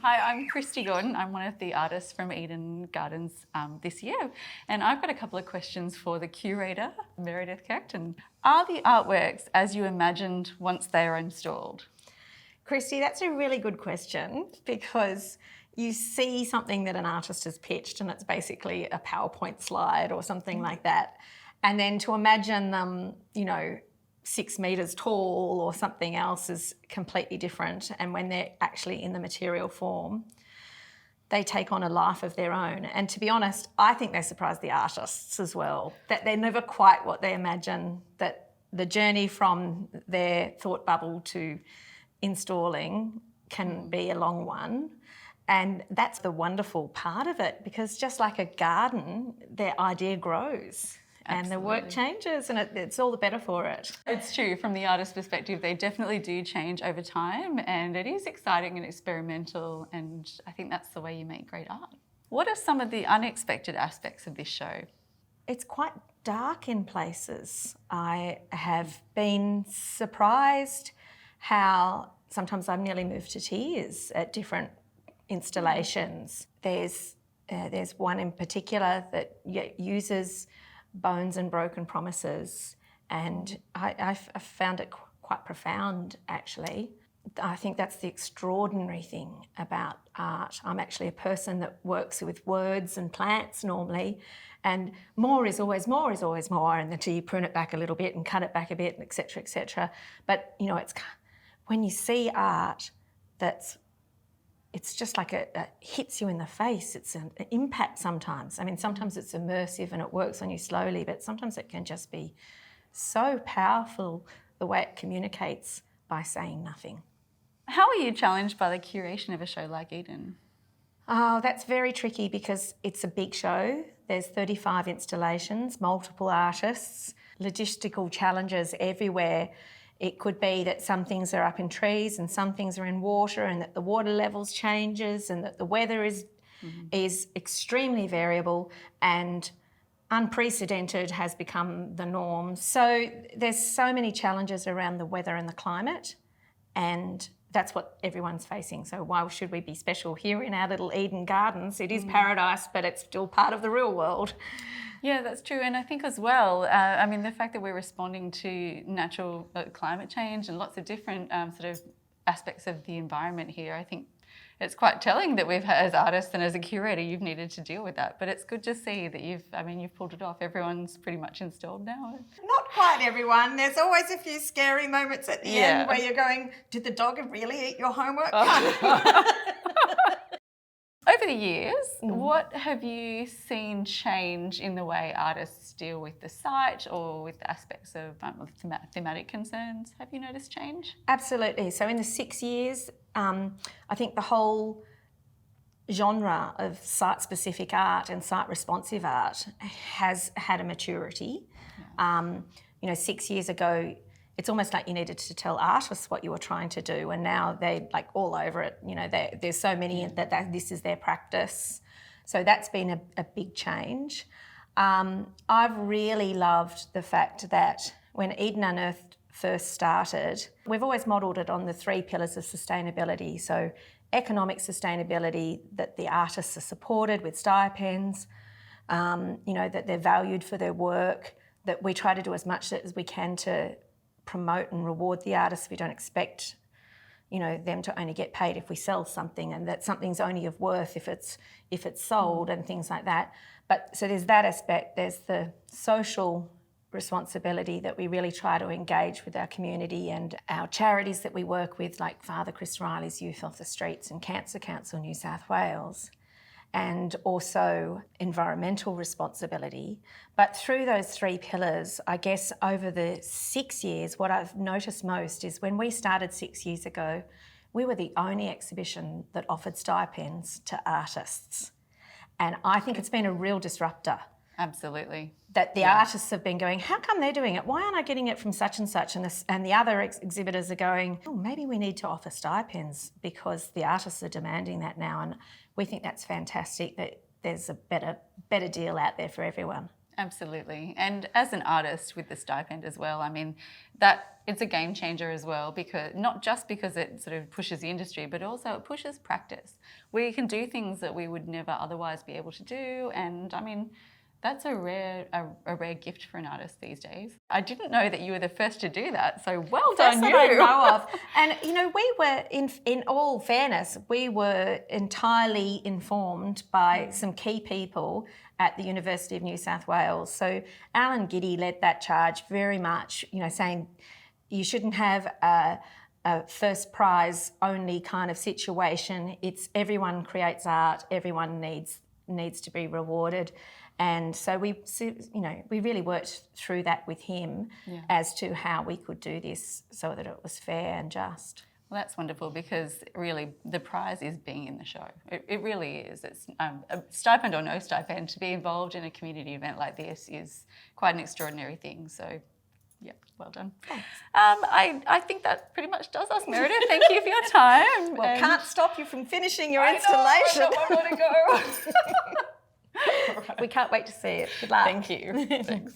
Hi, I'm Kristy Gordon. I'm one of the artists from Eden Gardens this year, and I've got a couple of questions for the curator, Meredith Kirton. Are the artworks as you imagined once they are installed? Kristy, that's a really good question because you see something that an artist has pitched and it's basically a PowerPoint slide or something like that. And then to imagine them, 6 metres tall or something else is completely different. And when they're actually in the material form, they take on a life of their own. And to be honest, I think they surprise the artists as well, that they're never quite what they imagine, that the journey from their thought bubble to installing can be a long one. And that's the wonderful part of it, because just like a garden, their idea grows. Absolutely. And the work changes and it's all the better for it. It's true. From the artist's perspective, they definitely do change over time, and it is exciting and experimental, and I think that's the way you make great art. What are some of the unexpected aspects of this show? It's quite dark in places. I have been surprised how sometimes I've nearly moved to tears at different installations. There's one in particular that uses bones and broken promises, and I found it quite profound, actually. I think that's the extraordinary thing about art. I'm actually a person that works with words and plants normally, and more is always more is always more, and until you prune it back a little bit and cut it back a bit, etc., etc. But it's when you see art it's just like it hits you in the face. It's an impact sometimes. I mean, sometimes it's immersive and it works on you slowly, but sometimes it can just be so powerful the way it communicates by saying nothing. How are you challenged by the curation of a show like Eden? Oh, that's very tricky because it's a big show. There's 35 installations, multiple artists, logistical challenges everywhere. It could be that some things are up in trees and some things are in water, and that the water levels changes, and that the weather is extremely variable, and unprecedented has become the norm. So there's so many challenges around the weather and the climate, and that's what everyone's facing. So why should we be special here in our little Eden Gardens? It is paradise, but it's still part of the real world. Yeah, that's true. And I think as well, the fact that we're responding to natural climate change and lots of different sort of aspects of the environment here, I think it's quite telling that we've, as artists and as a curator, you've needed to deal with that. But it's good to see that you've pulled it off. Everyone's pretty much installed now. Not quite everyone. There's always a few scary moments at the end where you're going, did the dog really eat your homework? Oh. Over the years, what have you seen change in the way artists deal with the site or with aspects of thematic concerns? Have you noticed change? Absolutely. So in the 6 years, I think the whole genre of site-specific art and site-responsive art has had a maturity. Yeah. 6 years ago, it's almost like you needed to tell artists what you were trying to do, and now they're like all over it. There's so many that this is their practice. So that's been a big change. I've really loved the fact that when Eden Unearthed first started, we've always modelled it on the 3 pillars of sustainability. So economic sustainability, that the artists are supported with stipends, that they're valued for their work, that we try to do as much as we can to promote and reward the artists. We don't expect, them to only get paid if we sell something, and that something's only of worth if it's sold and things like that. But so there's that aspect. There's the social responsibility that we really try to engage with our community and our charities that we work with, like Father Chris Riley's Youth Off the Streets and Cancer Council New South Wales. And also environmental responsibility. But through those 3 pillars, I guess over the 6 years, what I've noticed most is when we started 6 years ago, we were the only exhibition that offered stipends to artists. And I think it's been a real disruptor. Absolutely. That the artists have been going, how come they're doing it? Why aren't I getting it from such and such? And the other exhibitors are going, maybe we need to offer stipends because the artists are demanding that now. And we think that's fantastic, that there's a better deal out there for everyone. Absolutely. And as an artist with the stipend as well, that it's a game changer as well, because not just because it sort of pushes the industry, but also it pushes practice. We can do things that we would never otherwise be able to do, and I mean, that's a rare gift for an artist these days. I didn't know that you were the first to do that, so well done you. That I know of. And you know, we were in all fairness, we were entirely informed by some key people at the University of New South Wales. So Alan Giddy led that charge very much, you know, saying you shouldn't have a first prize only kind of situation. It's everyone creates art, everyone needs to be rewarded. And so we really worked through that with him as to how we could do this so that it was fair and just. Well, that's wonderful, because really the prize is being in the show. It really is. It's a stipend or no stipend, to be involved in a community event like this is quite an extraordinary thing. So, yeah, well done. Thanks. I think that pretty much does us, Meredith. Thank you for your time. Well, can't stop you from finishing your installation. I want to go. We can't wait to see it. Good luck. Thank you. Thanks.